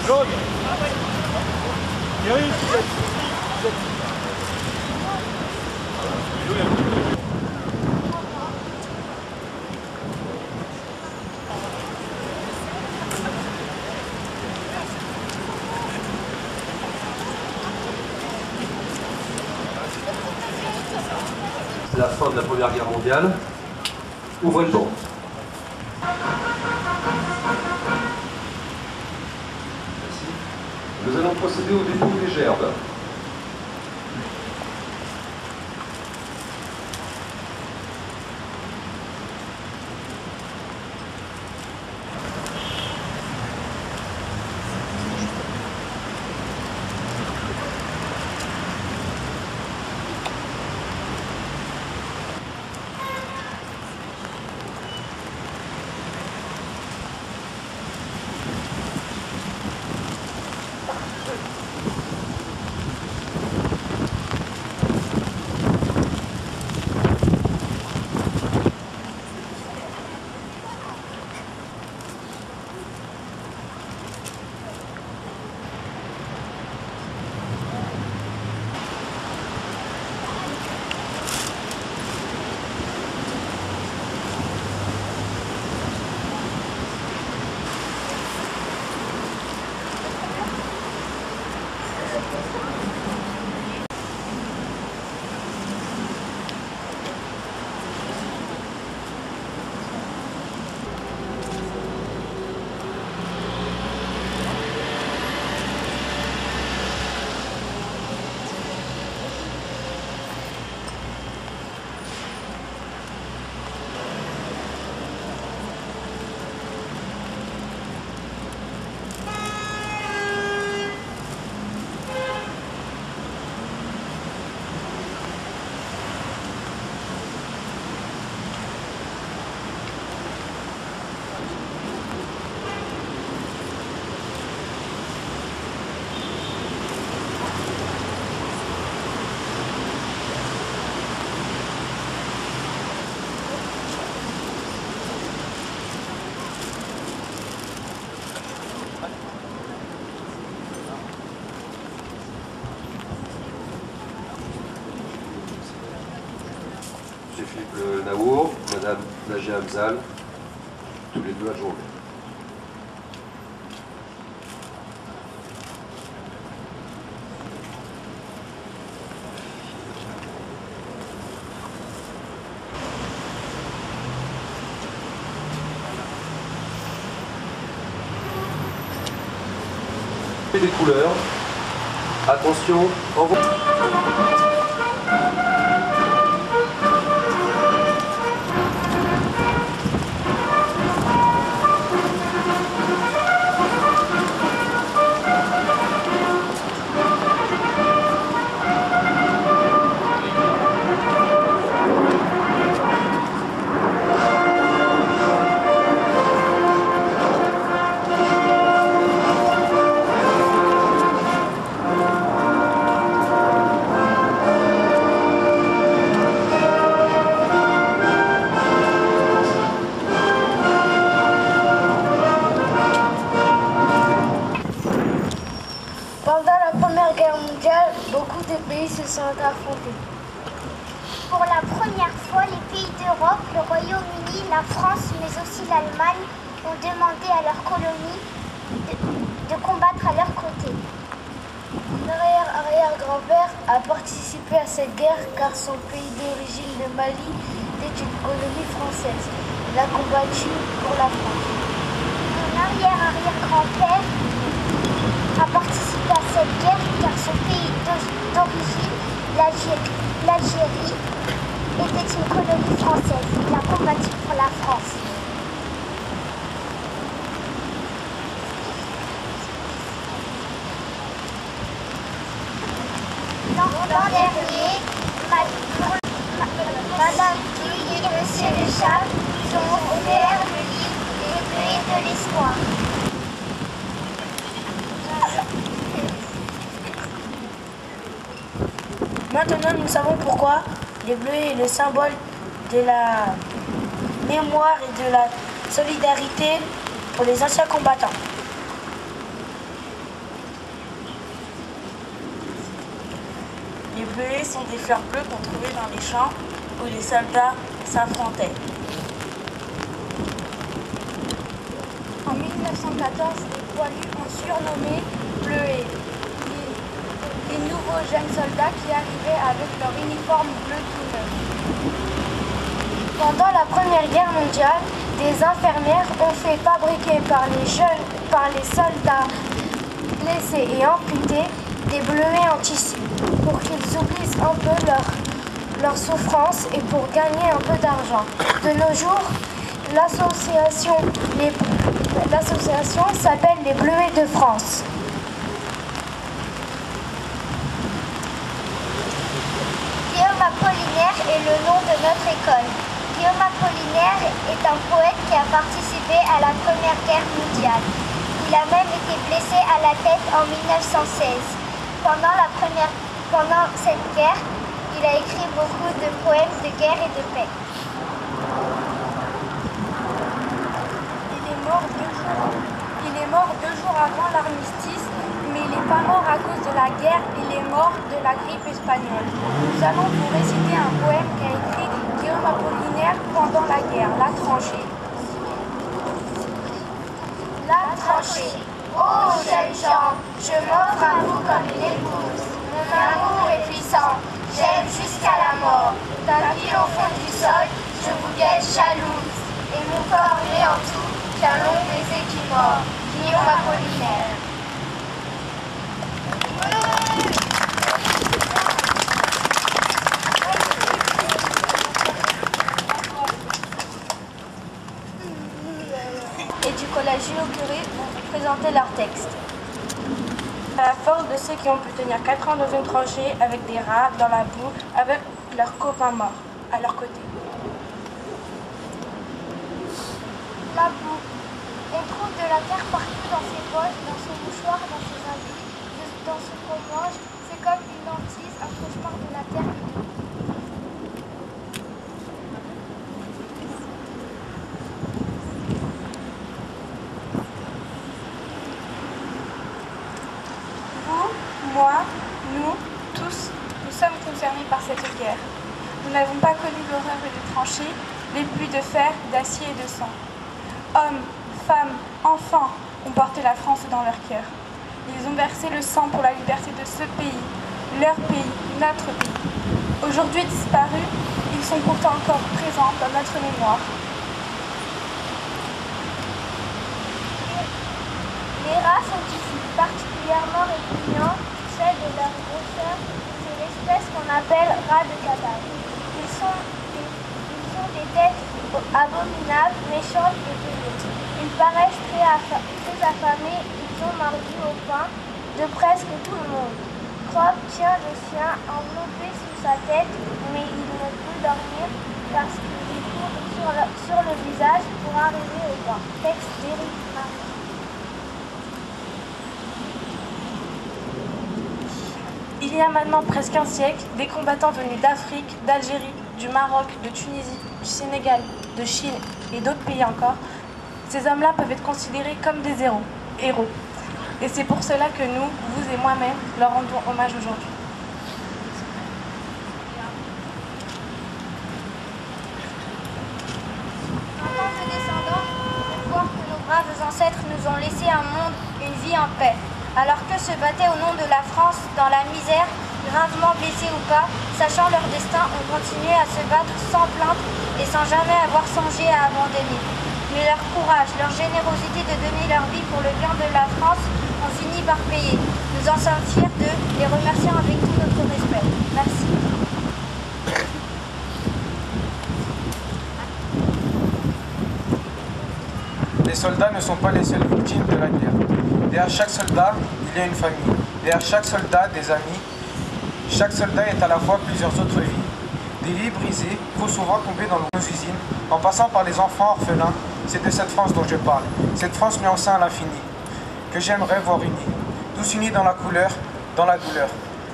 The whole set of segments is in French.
Claude Thierry, C'est la fin de la Première Guerre mondiale. Ouvrez le banc. Merci. Nous allons procéder au dépôt des gerbes. Monsieur Philippe Naour, Madame Nagia Hamzal, tous les deux adjoints. Des couleurs. Attention, envoie. sont affrontés. Pour la première fois, les pays d'Europe, le Royaume-Uni, la France, mais aussi l'Allemagne, ont demandé à leurs colonies de combattre à leur côté. Mon arrière-arrière-grand-père a participé à cette guerre car son pays d'origine, le Mali, était une colonie française. Il a combattu pour la France. Mon arrière-arrière-grand-père a participé à cette guerre car son pays d'origine, l'Algérie, était une colonie française. Il a combattu pour la France. L'an dernier, Madame Cuy et Monsieur Le Chap nous ont offert le livre Les Bleuets de l'espoir. Maintenant, nous savons pourquoi les bleuets est le symbole de la mémoire et de la solidarité pour les anciens combattants. Les bleuets sont des fleurs bleues qu'on trouvait dans les champs où les soldats s'affrontaient. En 1914, les poilus ont surnommé bleuets les nouveaux jeunes soldats qui arrivaient avec leur uniforme bleu tout neuf. Pendant la Première Guerre mondiale, des infirmières ont fait fabriquer par les soldats blessés et amputés des bleuets en tissu pour qu'ils oublient un peu leur souffrance et pour gagner un peu d'argent. De nos jours, l'association s'appelle les Bleuets de France. Guillaume Apollinaire est le nom de notre école. Guillaume Apollinaire est un poète qui a participé à la Première Guerre mondiale. Il a même été blessé à la tête en 1916. Pendant cette guerre, il a écrit beaucoup de poèmes de guerre et de paix. Il est mort 2 jours avant l'armistice, mais il n'est pas mort à cause de la guerre, il est mort de la grippe espagnole. Nous allons vous réciter un poème qu'a écrit Guillaume Apollinaire pendant la guerre, La tranchée. La tranchée. Ô jeunes gens, je m'offre à vous comme une épouse. Mon amour est puissant, j'aime jusqu'à la mort. Tapis au fond du sol, je vous guette jalouse. Et mon corps n'est en tout qu'un long baiser qui mord. Guillaume Apollinaire. Et du collège Jules Curie vont vous présenter leur texte. À la force de ceux qui ont pu tenir 4 ans dans une tranchée avec des rats, dans la boue, avec leurs copains morts à leur côté. La boue. On trouve de la terre partout dans ses poches, dans ses mouchoirs, dans ses habits, dans ce qu'on mange. C'est comme une hantise, un cauchemar de la terre. Moi, nous, tous, nous sommes concernés par cette guerre. Nous n'avons pas connu l'horreur des tranchées, les pluies de fer, d'acier et de sang. Hommes, femmes, enfants ont porté la France dans leur cœur. Ils ont versé le sang pour la liberté de ce pays, leur pays, notre pays. Aujourd'hui disparus, ils sont pourtant encore présents dans notre mémoire. Les rats sont ici particulièrement répugnants, du fait de leur grosseur. C'est l'espèce qu'on appelle rat de cadavre. Ils ont des têtes abominables, méchantes et pelées. Ils paraissent très affamés, ils ont mordu au pain de presque tout le monde. Croc tient le sien enveloppé sous sa tête, mais il ne peut dormir parce qu'il court sur le visage pour arriver au pain. Texte d'Éric Marie. Il y a maintenant presque un siècle, des combattants venus d'Afrique, d'Algérie, du Maroc, de Tunisie, du Sénégal, de Chine et d'autres pays encore, ces hommes-là peuvent être considérés comme des héros. Et c'est pour cela que nous, vous et moi-même, leur rendons hommage aujourd'hui. ancêtres nous ont laissé un monde, une vie en paix. Alors que se battaient au nom de la France dans la misère, gravement blessés ou pas, sachant leur destin, ont continué à se battre sans plainte et sans jamais avoir songé à abandonner. Mais leur courage, leur générosité de donner leur vie pour le bien de la France ont fini par payer. Nous en sommes fiers d'eux, les remercions avec tout notre respect. Merci. Les soldats ne sont pas les seules victimes de la guerre. Derrière chaque soldat, il y a une famille. Derrière chaque soldat, des amis. Chaque soldat est à la fois plusieurs autres vies. Des vies brisées, trop souvent tombées dans nos usines, en passant par les enfants orphelins. C'est de cette France dont je parle. Cette France mise en sein à l'infini, que j'aimerais voir unie. Tous unis dans la couleur, dans la douleur.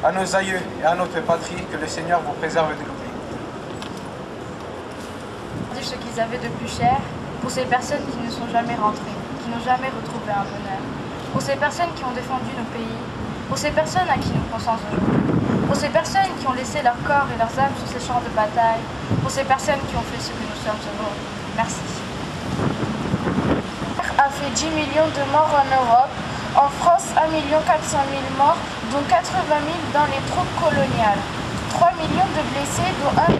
À nos aïeux et à notre patrie, que le Seigneur vous préserve de l'oubli. Ce qu'ils avaient de plus cher, pour ces personnes qui ne sont jamais rentrées, qui n'ont jamais retrouvé un bonheur, pour ces personnes qui ont défendu nos pays, pour ces personnes à qui nous pensons aujourd'hui, pour ces personnes qui ont laissé leur corps et leurs âmes sur ces champs de bataille, pour ces personnes qui ont fait ce que nous sommes aujourd'hui. Merci. A fait 10 millions de morts en Europe, en France 1 400 000 morts, dont 80 000 dans les troupes coloniales, 3 millions de blessés, dont 1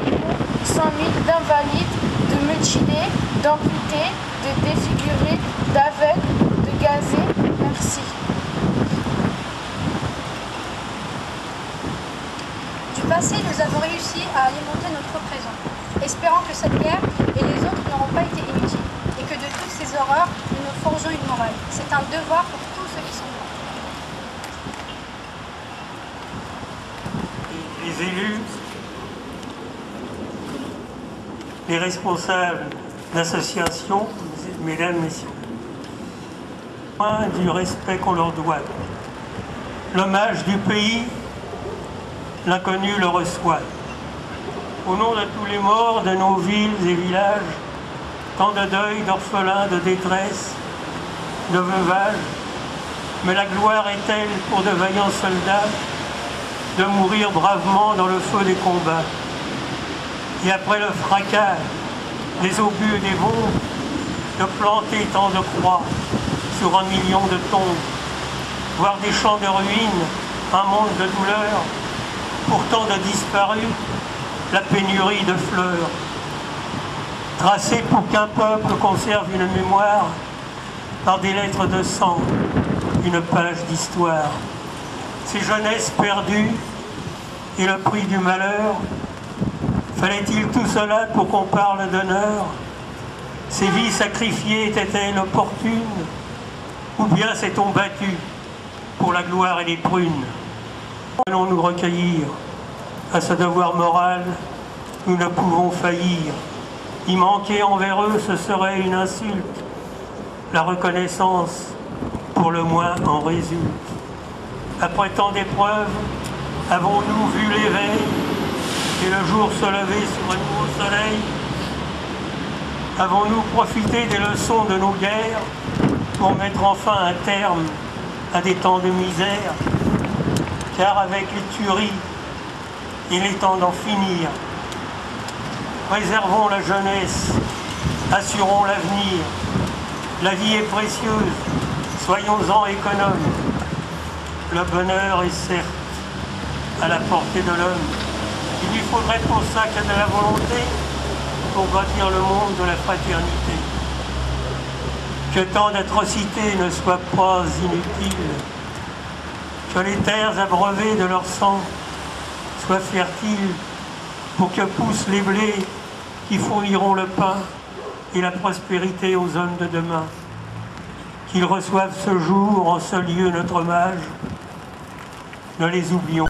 100 000 d'invalides, de mutilés, d'amputés, de défigurés, d'aveugles, de gazés. Merci. Du passé, nous avons réussi à alimenter notre présent, espérant que cette guerre et les autres n'auront pas été inutiles, et que de toutes ces horreurs, nous nous forgeons une morale. C'est un devoir pour tous ceux qui sont morts. Les élus, les responsables d'associations, mesdames, messieurs, du respect qu'on leur doit. L'hommage du pays, l'inconnu le reçoit. Au nom de tous les morts de nos villes et villages, tant de deuil, d'orphelins, de détresse, de veuvage, mais la gloire est telle pour de vaillants soldats de mourir bravement dans le feu des combats. Et après le fracas des obus et des bombes, de planter tant de croix sur 1 million de tombes, voir des champs de ruines, un monde de douleur, pourtant de disparus, la pénurie de fleurs. Tracé pour qu'un peuple conserve une mémoire, par des lettres de sang, une page d'histoire. Ces jeunesses perdues et le prix du malheur, fallait-il tout cela pour qu'on parle d'honneur? Ces vies sacrifiées étaient-elles opportunes? Ou bien s'est-on battu pour la gloire et les prunes? Allons nous recueillir à ce devoir moral, nous ne pouvons faillir. Y manquer envers eux, ce serait une insulte. La reconnaissance, pour le moins, en résulte. Après tant d'épreuves, avons-nous vu l'éveil et le jour se lever sur un nouveau soleil? Avons-nous profité des leçons de nos guerres pour mettre enfin un terme à des temps de misère? Car avec les tueries, il est temps d'en finir. Préservons la jeunesse, assurons l'avenir. La vie est précieuse, soyons-en économes. Le bonheur est certes à la portée de l'homme. Il lui faudrait pour ça que de la volonté pour bâtir le monde de la fraternité. Que tant d'atrocités ne soient pas inutiles. Que les terres abreuvées de leur sang soient fertiles pour que poussent les blés qui fourniront le pain et la prospérité aux hommes de demain. Qu'ils reçoivent ce jour, en ce lieu, notre hommage. Ne les oublions pas.